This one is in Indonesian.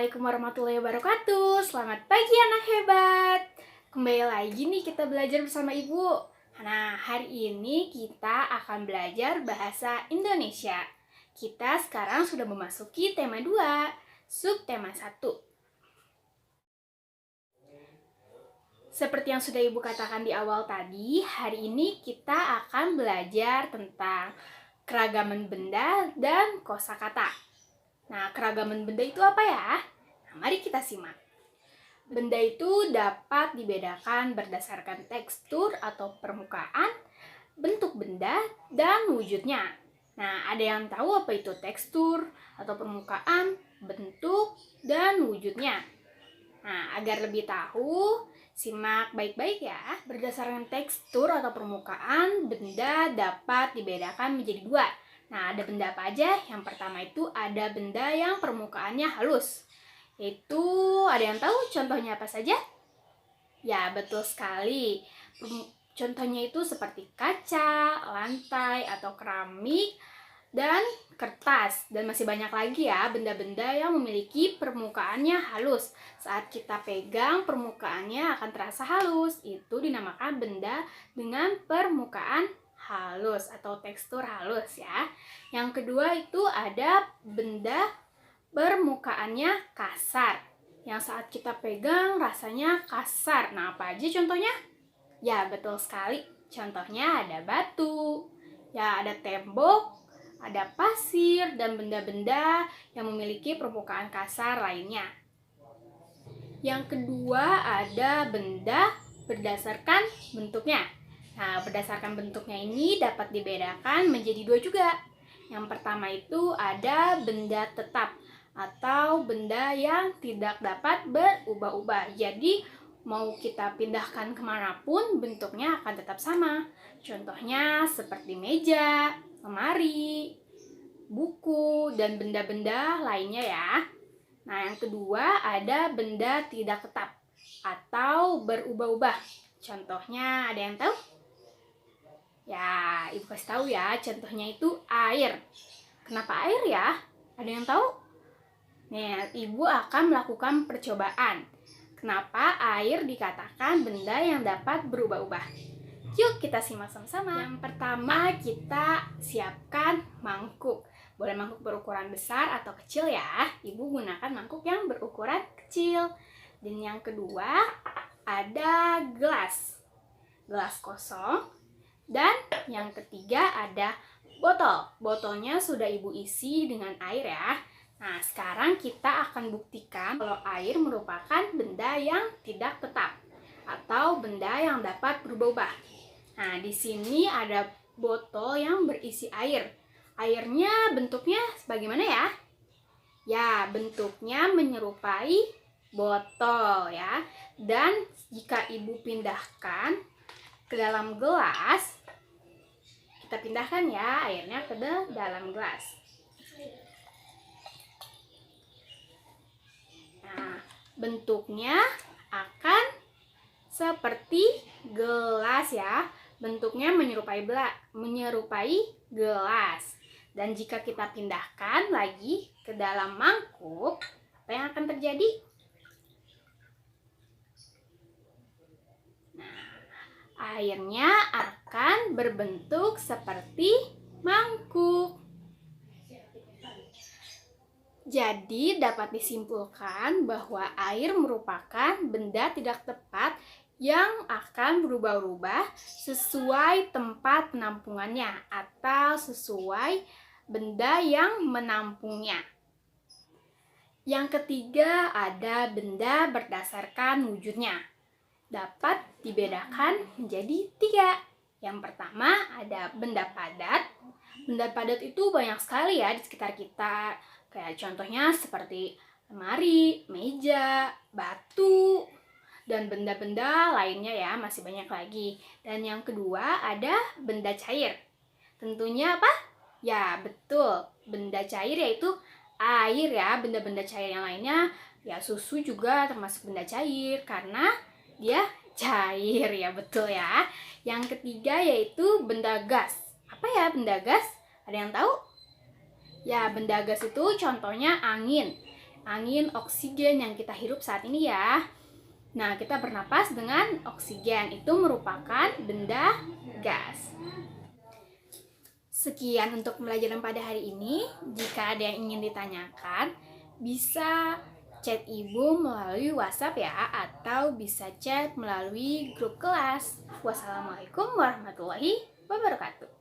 Assalamualaikum warahmatullahi wabarakatuh. Selamat pagi anak hebat. Kembali lagi nih kita belajar bersama Ibu. Nah, hari ini kita akan belajar bahasa Indonesia. Kita sekarang sudah memasuki tema 2, subtema 1. Seperti yang sudah Ibu katakan di awal tadi, hari ini kita akan belajar tentang keragaman benda dan kosakata. Nah, keragaman benda itu apa ya? Nah, mari kita simak. Benda itu dapat dibedakan berdasarkan tekstur atau permukaan, bentuk benda, dan wujudnya. Nah, ada yang tahu apa itu tekstur atau permukaan, bentuk, dan wujudnya? Nah, agar lebih tahu, simak baik-baik ya. Berdasarkan tekstur atau permukaan, benda dapat dibedakan menjadi dua. Nah, ada benda apa aja? Yang pertama itu ada benda yang permukaannya halus. Itu ada yang tahu contohnya apa saja? Ya, betul sekali. Contohnya itu seperti kaca, lantai, atau keramik, dan kertas. Dan masih banyak lagi ya benda-benda yang memiliki permukaannya halus. Saat kita pegang, permukaannya akan terasa halus. Itu dinamakan benda dengan permukaan halus atau tekstur halus ya. Yang kedua itu ada benda permukaannya kasar. Yang saat kita pegang rasanya kasar. Nah, apa aja contohnya? Ya, betul sekali. Contohnya ada batu, ya ada tembok, ada pasir, dan benda-benda yang memiliki permukaan kasar lainnya. Yang kedua ada benda berdasarkan bentuknya. Nah, berdasarkan bentuknya ini dapat dibedakan menjadi dua juga. Yang pertama itu ada benda tetap atau benda yang tidak dapat berubah-ubah. Jadi, mau kita pindahkan kemanapun bentuknya akan tetap sama. Contohnya seperti meja, lemari, buku, dan benda-benda lainnya ya. Nah, yang kedua ada benda tidak tetap atau berubah-ubah. Contohnya ada yang tahu? Ya, Ibu kasih tahu ya. Contohnya itu air. Kenapa air ya? Ada yang tahu? Nah, Ibu akan melakukan percobaan. Kenapa air dikatakan benda yang dapat berubah-ubah? Yuk kita simak sama-sama. Yang pertama kita siapkan mangkuk. Boleh mangkuk berukuran besar atau kecil ya. Ibu gunakan mangkuk yang berukuran kecil. Dan yang kedua ada gelas. Gelas kosong. Dan yang ketiga ada botol. Botolnya sudah Ibu isi dengan air ya. Nah, sekarang kita akan buktikan kalau air merupakan benda yang tidak tetap atau benda yang dapat berubah-ubah. Nah, di sini ada botol yang berisi air. Airnya bentuknya bagaimana ya? Ya, bentuknya menyerupai botol ya. Dan jika Ibu pindahkan ke dalam gelas, kita pindahkan ya airnya ke dalam gelas. Nah, bentuknya akan seperti gelas ya. Bentuknya menyerupai gelas. Dan jika kita pindahkan lagi ke dalam mangkuk, apa yang akan terjadi? Nah, airnya akan berbentuk seperti mangkuk. Jadi dapat disimpulkan bahwa air merupakan benda tidak tepat yang akan berubah-ubah sesuai tempat penampungannya atau sesuai benda yang menampungnya. Yang ketiga ada benda berdasarkan wujudnya. Dapat dibedakan menjadi 3. Yang pertama ada benda padat. Benda padat itu banyak sekali ya di sekitar kita. Kayak contohnya seperti lemari, meja, batu, dan benda-benda lainnya ya, masih banyak lagi. Dan yang kedua ada benda cair. Tentunya apa? Ya, betul. Benda cair yaitu air ya. Benda-benda cair yang lainnya ya susu juga termasuk benda cair karena dia cair ya, betul ya. Yang ketiga yaitu benda gas. Apa ya benda gas? Ada yang tahu? Ya, benda gas itu contohnya angin. angin oksigen yang kita hirup saat ini ya. Nah, kita bernapas dengan oksigen, itu merupakan benda gas. Sekian untuk pembelajaran pada hari ini. Jika ada yang ingin ditanyakan, bisa chat ibu melalui WhatsApp ya, atau bisa chat melalui grup kelas. Wassalamualaikum warahmatullahi wabarakatuh.